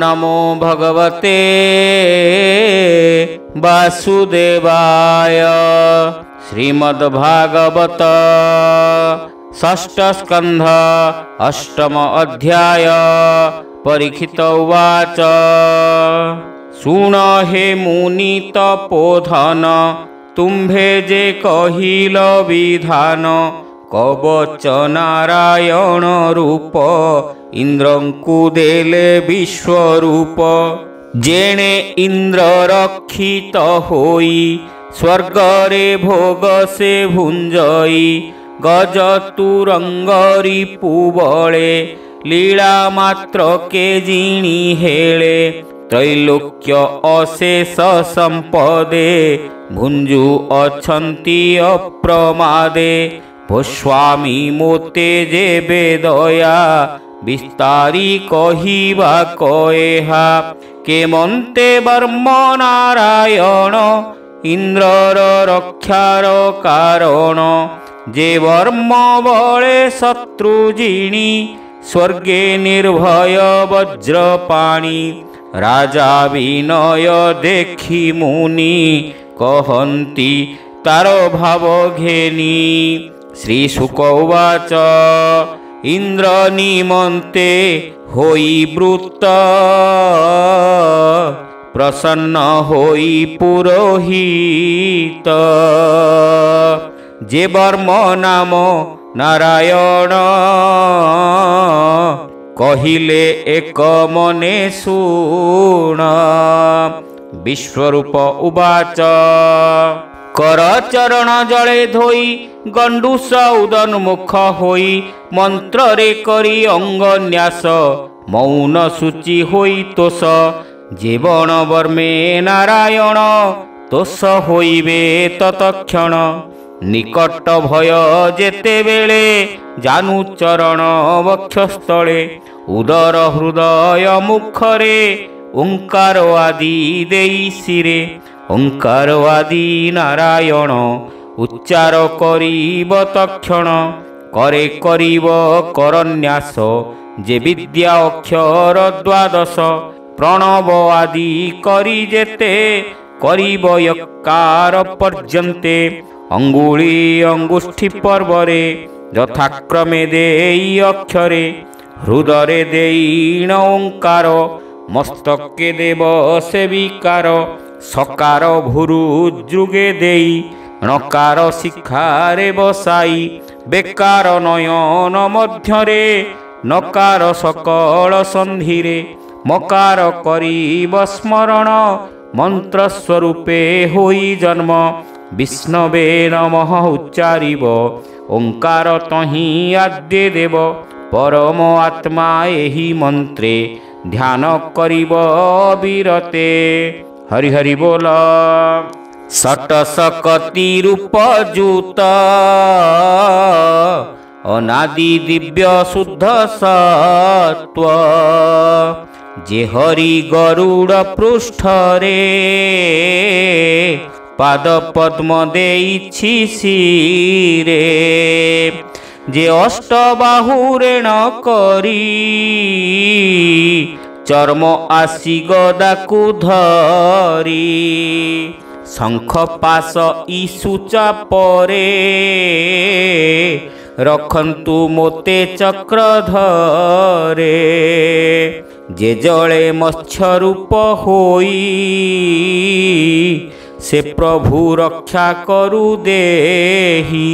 नमो भगवते वासुदेवाय। श्रीमद्भागवत षष्ठ स्कंध अष्टम अध्याय। परीक्षित उवाच सुन हे मुनि तपोधन तुम्भे जे कहिल विधान कवच नारायण रूप इंद्रंकु देले विश्वरूप। जेणे इंद्र रक्षित होई स्वर्गरे भोग से भुंजई गज तुरंगरी पुबले लीला मात्र के जिणी हेले। त्रैलोक्य अशेष संपदे भुंजु अछंती अप्रमादे। भोस्वामी मोते जेबे दया विस्तारी कहिबा कहेहा। केमंते वर्म नारायण इंद्रर रक्षार कारण। जे वर्म बळे शत्रु जिणी स्वर्गे निर्भय वज्रपाणी। राजा विनय देखी मुनि कहन्ति तार भाव घेनी। श्री शुक उवाच इंद्र निमन्ते होई वृत्त प्रसन्न होई पुरोहित। जे वर्म नाम नारायण कहिले एक मने शुण। विश्वरूप उवाच करचरण जले धोई गंडूस उदन्मुख होई। मंत्रे करी अंगन्यास मौन सूची होई तोष। जीवन वर्मे नारायण तोष होइबे तत्क्षण। निकट भय जेते बेले जानु चरण वक्षस्थले। उदर हृदय मुखरे ओंकार आदि देई शिरे। ओंकार आदि नारायण उच्चार करिब तक्षण। करे करिब करन्यास जे विद्या अक्षर द्वादश। प्रणव आदि करि जेते करिब यकार पर्यन्ते। अंगुली अंगुष्ठी पर्वरे यथाक्रमे देई अक्षरे। हृदरे देई ओंकार मस्तके देव सेविकार। सकार भुरु जुगे देई णकार शिखारे बसाई। बेकार नयन मध्यरे नकार सकल संधिरे। मकार करिब स्मरण मंत्र स्वरूपे होई जन्म। विष्णवे नमः उच्चारिब ओंकार तहि आद्य देव। परम आत्मा एहि मंत्रे ध्यान करिब विरते। हरि हरि बोल। षट सकति रूप जूत अनादि दिव्य शुद्ध सत्व। जे हरि गरुड़ पृष्ठरे पाद पद्म देइछि शिरे। जे अष्टबाहुरेण करी चर्म आसी गदाकु धरी। शंख पास ईसुचा परे रखन्तु मोते चक्र धरे। जे जले मत्स्य रूप होई से प्रभु रक्षा करु देही।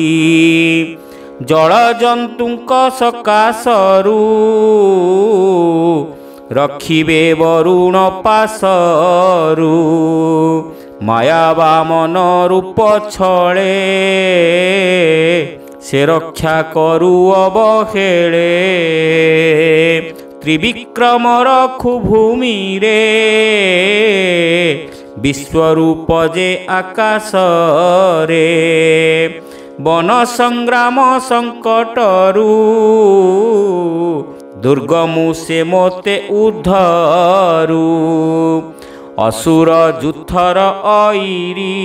जल जंतुक सकाशरू रखिबे वरुण पासरू। माया वामन रूप छळे से रक्षा करु अवहेळे। त्रिविक्रम रखु भूमि रे विश्वरूप जे आकाश रे। वन संग्राम संकटरू दुर्गमु से मोते उद्धरू। असुर जुथर ऐरी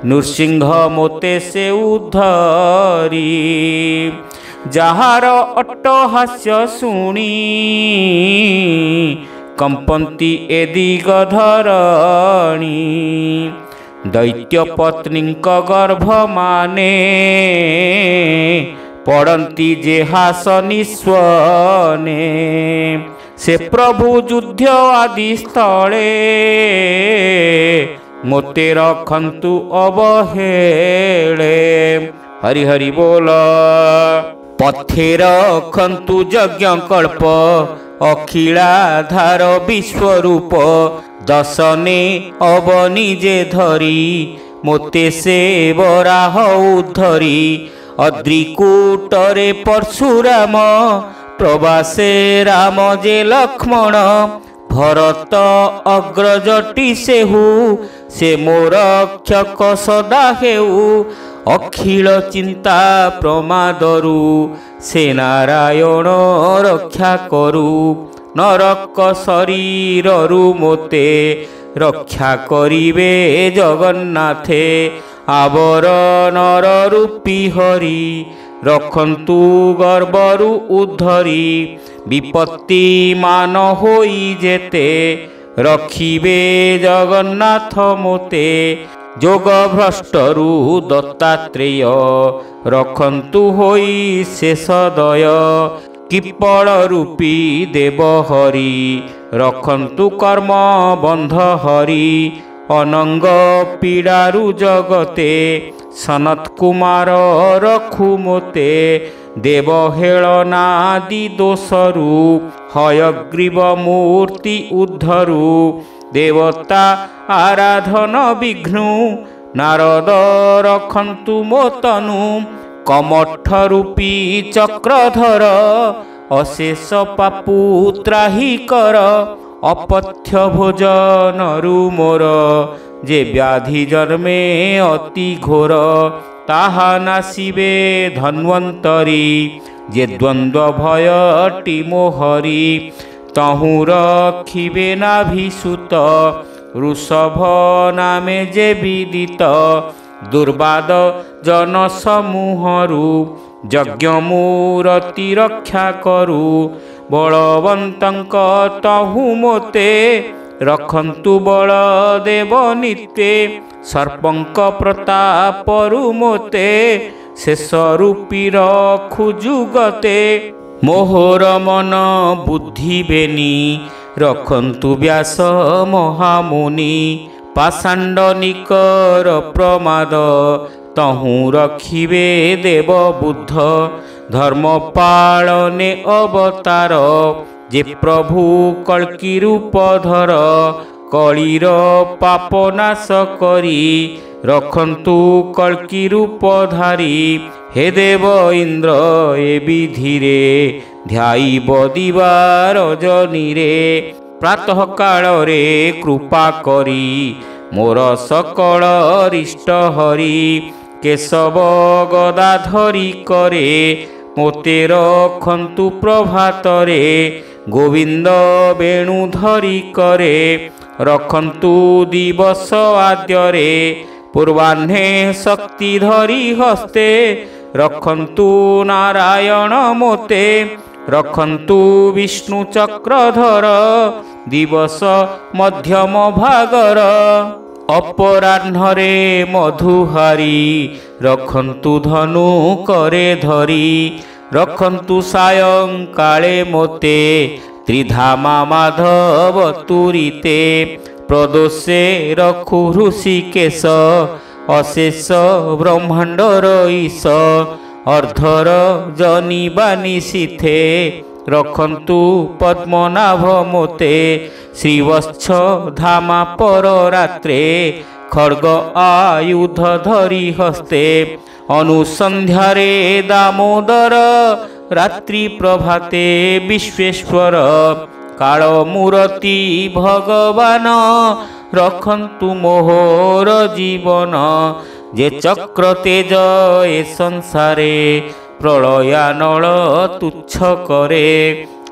नृसिंह मोते से उद्धरी। ଯାହାର ଅଟ୍ଟହାସ୍ୟ ଶୁଣି କମ୍ପନ୍ତି ଏ ଦିଗ ଧରଣୀ। ଦୈତ୍ୟ ପତ୍ନୀଙ୍କ ଗର୍ଭ ମାନେ ପଡ଼ନ୍ତି ଯେ ହାସ ନିସ୍ୱନେ। ସେ ପ୍ରଭୁ ଯୁଦ୍ଧ ଆଦି ସ୍ଥଳେ ମୋତେ ରଖନ୍ତୁ ଅବହେଳେ। ହରି ହରି ବୋଲ। ପଥେ ରଖନ୍ତୁ ଯଜ୍ଞ କଳ୍ପ ଅଖିଳାଧାର ବିଶ୍ୱରୂପ। ଦଶନେ ଅବନି ଯେ ଧରି ମୋତେ ସେ ବରାହ ଉଦ୍ଧରି। ଅଦ୍ରିକୂଟରେ ପରଶୁରାମ ପ୍ରବାସେ ରାମ ଯେ ଲକ୍ଷ୍ମଣ। ଭରତ ଅଗ୍ରଜଟି ସେହୁ ସେ ମୋର ରକ୍ଷକ ସଦା ହେଉ। ଅଖିଳ ଚିନ୍ତା ପ୍ରମାଦରୁ ସେ ନାରାୟଣ ରକ୍ଷା କରୁ। ନରକ ଶରୀରରୁ ମୋତେ ରକ୍ଷା କରିବେ ଜଗନ୍ନାଥେ। ଆବରଣର ରୂପୀ ହରି ରଖନ୍ତୁ ଗର୍ଭରୁ ଉଦ୍ଧରି। ବିପତ୍ତି ମାନ ହୋଇ ଯେତେ ରଖିବେ ଜଗନ୍ନାଥ ମୋତେ। ଯୋଗ ଭ୍ରଷ୍ଟରୁ ଦତ୍ତାତ୍ରେୟ ରଖନ୍ତୁ ହୋଇ ଶେଷ ଦୟ। କିପଳ ରୂପୀ ଦେବ ହରି ରଖନ୍ତୁ କର୍ମ ବନ୍ଧ ହରି। ଅନଙ୍ଗ ପୀଡ଼ାରୁ ଜଗତେ ସନତ କୁମାର ରଖୁ ମୋତେ। ଦେବହେଳନାଦି ଦୋଷରୁ ହୟଗ୍ରୀବ ମୂର୍ତ୍ତି ଉଦ୍ଧରୁ। ଦେବତା ଆରାଧନ ବିଘ୍ନୁ ନାରଦ ରଖନ୍ତୁ ମୋ ତନୁ। କମଠ ରୂପୀ ଚକ୍ରଧର ଅଶେଷ ପାପୁ ତ୍ରାହି କର। ଅପଥ୍ୟ ଭୋଜନରୁ ମୋର ଯେ ବ୍ୟାଧି ଜନ୍ମେ ଅତି ଘୋର। ତାହା ନାସିବେ ଧନ୍ୱନ୍ତରୀ ଯେ ଦ୍ୱନ୍ଦ୍ୱ ଭୟଟି ମୋ ହରି। ତହୁଁ ରଖିବେ ନାଭିସୂତ ଋଷଭ ନାମେ ଯେ ବିଦିତ। ଦୁର୍ବାଦ ଜନ ସମୂହରୁ ଯଜ୍ଞ ମୂରତି ରକ୍ଷା କରୁ। ବଳବନ୍ତଙ୍କ ତହୁଁ ମୋତେ ରଖନ୍ତୁ ବଳଦେବ ନିତେ। ସର୍ପଙ୍କ ପ୍ରତାପରୁ ମୋତେ ଶେଷ ରୂପୀ ରଖୁ ଯୁଗତେ। ମୋହର ମନ ବୁଦ୍ଧି ବେନି ରଖନ୍ତୁ ବ୍ୟାସ ମହାମୁନି। ପାଷାଣ୍ଡନିକର ପ୍ରମାଦ ତହୁଁ ରଖିବେ ଦେବ ବୁଦ୍ଧ। ଧର୍ମ ପାଳନେ ଅବତାର ଯେ ପ୍ରଭୁ କଳ୍କି ରୂପ ଧର। କଳିର ପାପ ନାଶ କରି ରଖନ୍ତୁ କଳ୍କି ରୂପ ଧାରି। ହେ ଦେବ ଇନ୍ଦ୍ର ଏ ବିଧିରେ ଧ୍ୟାଇବ ଦିବା ରଜନୀରେ। ପ୍ରାତଃ କାଳରେ କୃପା କରି ମୋର ସକଳ ରିଷ୍ଟ ହରି। କେଶବ ଗଦା ଧରି କରେ ମୋତେ ରଖନ୍ତୁ ପ୍ରଭାତରେ। ଗୋବିନ୍ଦ ବେଣୁ ଧରି କରେ ରଖନ୍ତୁ ଦିବସ ଆଦ୍ୟରେ। ପୂର୍ବାହ୍ନେ ଶକ୍ତି ଧରି ହସ୍ତେ ରଖନ୍ତୁ ନାରାୟଣ ମୋତେ। ରଖନ୍ତୁ ବିଷ୍ଣୁ ଚକ୍ରଧର ଦିବସ ମଧ୍ୟମ ଭାଗର। ଅପରାହ୍ନରେ ମଧୁହାରି ରଖନ୍ତୁ ଧନୁ କରେ ଧରି। ରଖନ୍ତୁ ସାୟଂକାଳେ ମୋତେ ତ୍ରିଧାମା ମାଧବ ତୁରିତେ। ପ୍ରଦୋଷେ ରଖୁ ହୃଷିକେଶ ଅଶେଷ ବ୍ରହ୍ମାଣ୍ଡର ଈଶ। ଅର୍ଦ୍ଧର ଜନିବା ନିଶିଥେ ରଖନ୍ତୁ ପଦ୍ମନାଭ ମୋତେ। ଶ୍ରୀବତ୍ସ ଧାମା ପର ରାତ୍ରେ ଖଡ୍ଗ ଆୟୁଧ ଧରି ହସ୍ତେ। ଅନୁସନ୍ଧ୍ୟାରେ ଦାମୋଦର ରାତ୍ରି ପ୍ରଭାତେ ବିଶ୍ୱେଶ୍ୱର। କାଳ ମୂରତି ଭଗବାନ ରଖନ୍ତୁ ମୋହର ଜୀବନ। ଯେ ଚକ୍ର ତେଜ ଏ ସଂସାରେ ପ୍ରଳୟାନଳ ତୁଚ୍ଛ କରେ।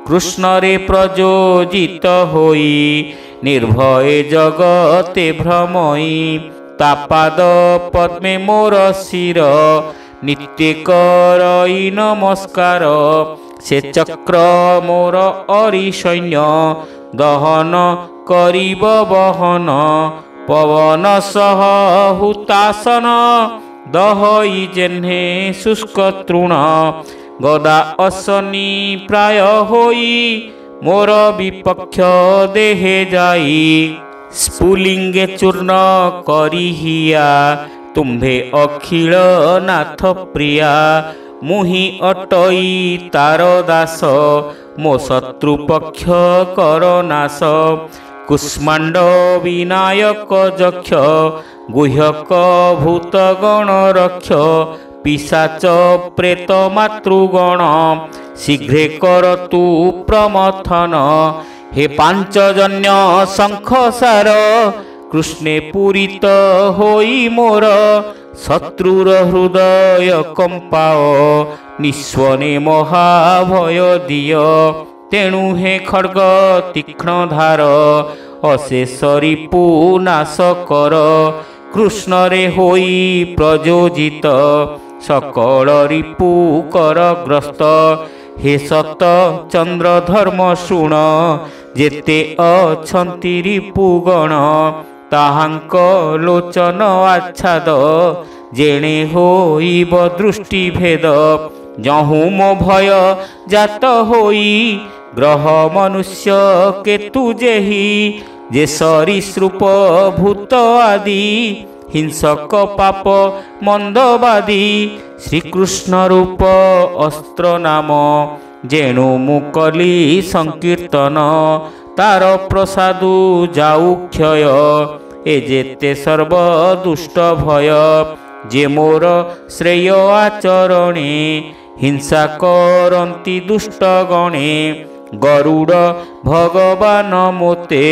କୃଷ୍ଣରେ ପ୍ରଯୋଜିତ ହୋଇ ନିର୍ଭୟ ଜଗତେ ଭ୍ରମଇ। ତା ପାଦ ପଦ୍ମେ ମୋର ଶିର नित्य करई नमस्कार से चक्र मोर अरि सैन्य दहन करिब बहन पवन सह हुतासन दहई जेह्ने शुष्क तृण गदा असनी प्राय होई मोर विपक्ष देहे जाई स्फुलिंगे चूर्ण करिहिया तुम्भे अखिल नाथ प्रिया मुहि अटई तार दास मो शत्रु पक्ष कर नाश कुष्मांड विनायक जक्ष गुह्यक भूत गण रक्ष पिशाच प्रेत मातृगण शीघ्रे कर तु प्रमथन हे पांचजन्य शंख सार कृष्णे पूरित होई मोर शत्रुर हृदय कंपाओ निस्वने महाभय दिय तेणु हे खड्ग तीक्ष्ण धार अशेष रिपु नाश कर कृष्ण रे होई प्रयोजित सकल रिपु कर ग्रस्त हे सत चंद्र धर्म शुण जेते अछंति रिपुगण ताहांक लोचन आच्छाद जेणे होइब दृष्टि भेद जहु मो भय जात होई ग्रह मनुष्य केतु जेहि जे सरीसृप भूत आदि हिंसक पाप मंदवादी श्रीकृष्ण रूप अस्त्र नाम जेणु मुकली संकीर्तन तार प्रसादु जाऊ क्षय ए जेते सर्व दुष्ट भय जे मोर श्रेय आचरणे हिंसा करन्ति दुष्ट गणे गरुड़ भगवान मोते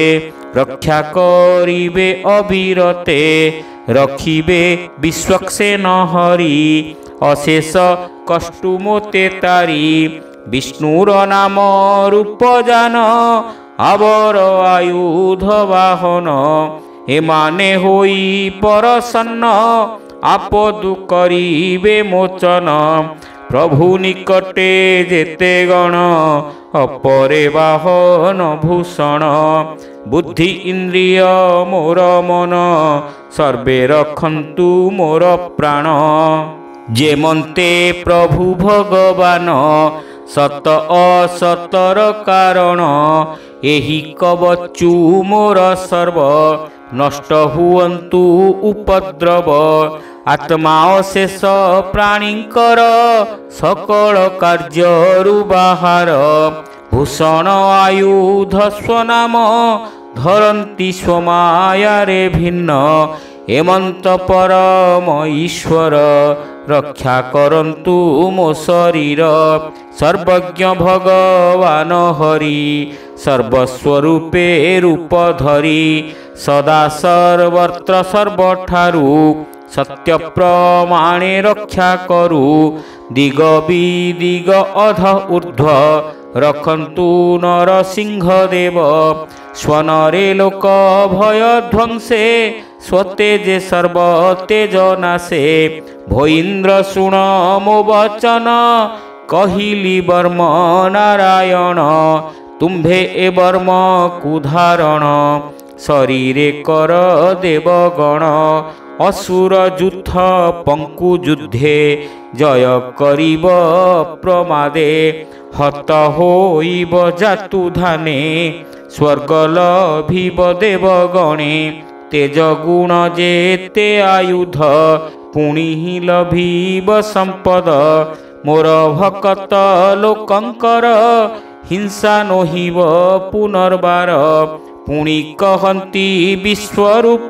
रक्षा करिबे अविरते रखिबे विश्वक्सेन हरि अशेष कष्टु मोते तारी विष्णुर नाम रूप जान आवर आयुध वाहन एमाने होई परसन्न आपदु करिबे मोचन प्रभु निकटे जेते गण अपरे वाहन भूषण बुद्धि इंद्रिय मोर मन सर्वे रखन्तु मोर प्राण जेमन्ते प्रभु भगवान सत असतर कारण एहि कवचु मोर सर्व नष्ट हुअन्तु उपद्रव आत्मा अशेष प्राणींकर सकल कार्यरु बाहार भूषण आयुध स्वनाम धरन्ति स्वमायारे भिन्न एमंत परम ईश्वर रक्षा करन्तु मो शरीर सर्वज्ञ भगवान हरि सर्वस्वरूपे रूप धरी सदा सर्वत्र सर्वठारु सत्य प्रमाणे रक्षा करू दिग विदिग अध ऊर्ध्व रखन्तु नरसिंह देव स्वनरे लोक भय ध्वंसे स्वतेजे सर्व तेज नाशे भोईन्द्र शुण मो वचन कहिली वर्म नारायण तुम्भे ए वर्म कुधारण शरीरे कर देवगण असुर जुथ पंकु युद्धे जय करिब प्रमादे हत होइब जातु धाने स्वर्ग लभिब देवगणे तेज गुण जेते आयुध पुणी लभिब संपद मोर भकत लोकंकर हिंसा नोहिब पुनर्बार पुणी कहन्ति विश्वरूप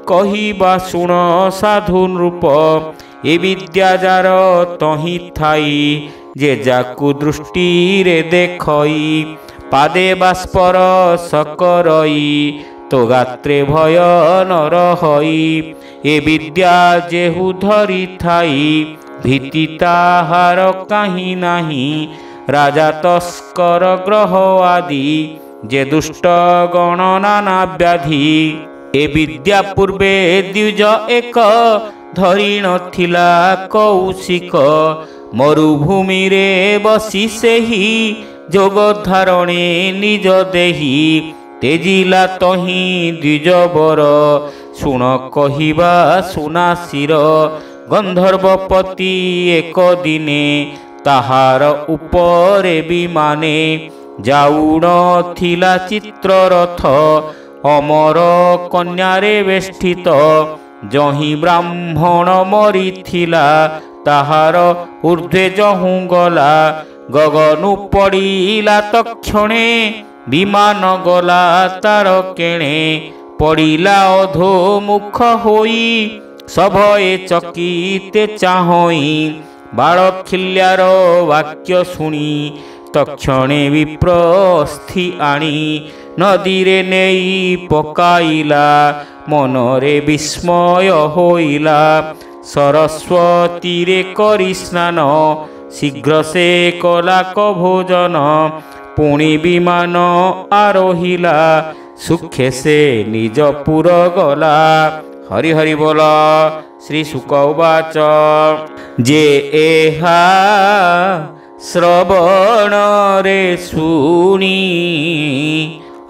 कहिबा शुण साधु नृप ए विद्या जार तहि थाई जे जाकु दृष्टि रे देखई पादे बाष्पर सकरई तो गात्रे भय न रहई ए विद्या जेहु धरी थाई भीति ताहार काहि नाही राजा तस्कर ग्रह आदि जे दुष्ट गण नाना व्याधि ए विद्या पूर्वे द्विज एक ଧରି ନଥିଲା କୌଶିକ ମରୁଭୂମିରେ ବସି ସେହି ଯୋଗ ଧାରଣେ ନିଜ ଦେହି ତେଜିଲା ତହିଁ ଦ୍ୱିଜବର ଶୁଣ କହିବା ସୁନାସିର ଗନ୍ଧର୍ବପତି ଏକ ଦିନେ ତାହାର ଉପରେ ବିମାନେ ଯାଉନଥିଲା ଚିତ୍ରରଥ ଅମର କନ୍ୟାରେ ବେଷ୍ଟିତ ଯହିଁ ବ୍ରାହ୍ମଣ ମରିଥିଲା ତାହାର ଊର୍ଦ୍ଧ୍ୱେ ଯହୁଁ ଗଲା ଗଗନୁ ପଡ଼ିଲା ତକ୍ଷଣେ ବିମାନ ଗଲା ତାର କେଣେ ପଡ଼ିଲା ଅଧୋମୁଖ ହୋଇ ସଭଏ ଚକିତେ ଚାହଁଇ ବାଳଖିଲ୍ୟାର ବାକ୍ୟ ଶୁଣି ତକ୍ଷଣେ ବିପ୍ରସ୍ଥି ଆଣି ନଦୀରେ ନେଇ ପକାଇଲା ମନରେ ବିସ୍ମୟ ହୋଇଲା ସରସ୍ୱତୀରେ କରି ସ୍ନାନ ଶୀଘ୍ର ସେ କଲାକ ଭୋଜନ ପୁଣି ବିମାନ ଆରୋହିଲା ସୁଖେ ସେ ନିଜ ପୁର ଗଲା। ହରି ହରି ବୋଲ। ଶ୍ରୀ ଶୁକ ଉବାଚ ଯେ ଏହା ଶ୍ରବଣରେ ଶୁଣି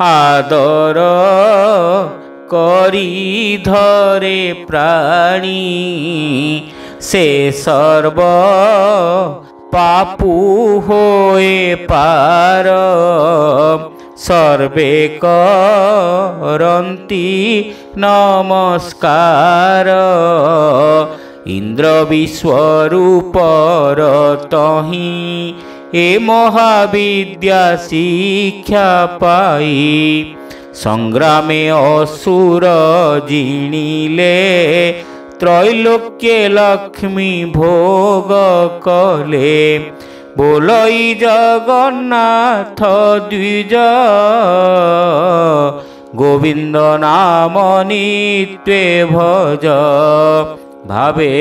ଆଦର କରି ଧରେ ପ୍ରାଣୀ ସେ ସର୍ବ ପାପୁ ହୋଏ ପାର ସର୍ବେ କରନ୍ତି ନମସ୍କାର ଇନ୍ଦ୍ର ବିଶ୍ୱରୂପର ତହିଁ ଏ ମହାବିଦ୍ୟା ଶିକ୍ଷା ପାଇ ସଂଗ୍ରାମେ ଅସୁର ଜିଣିଲେ ତ୍ରୈଲୋକ୍ୟ ଲକ୍ଷ୍ମୀ ଭୋଗ କଲେ ବୋଲଇ ଜଗନ୍ନାଥ ଦ୍ୱିଜ ଗୋବିନ୍ଦ ନାମ ନିତ୍ୱେ ଭଜ ଭାବେ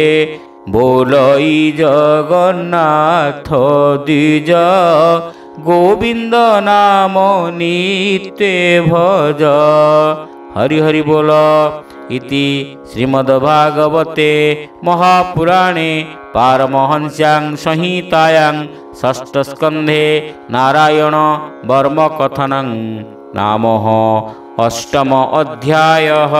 ବୋଲଇ ଜଗନ୍ନାଥ ଦ୍ୱିଜ ଗୋବିନ୍ଦ ନାମ ନିତ୍ୱେ ଭଜ। ହରି ହରି ବୋଲ। इति श्रीमद्भागवते महापुराणे पारमहंस्यां संहितायां षष्ठस्कन्धे नारायण वर्म कथनं नाम अष्टम अध्यायः।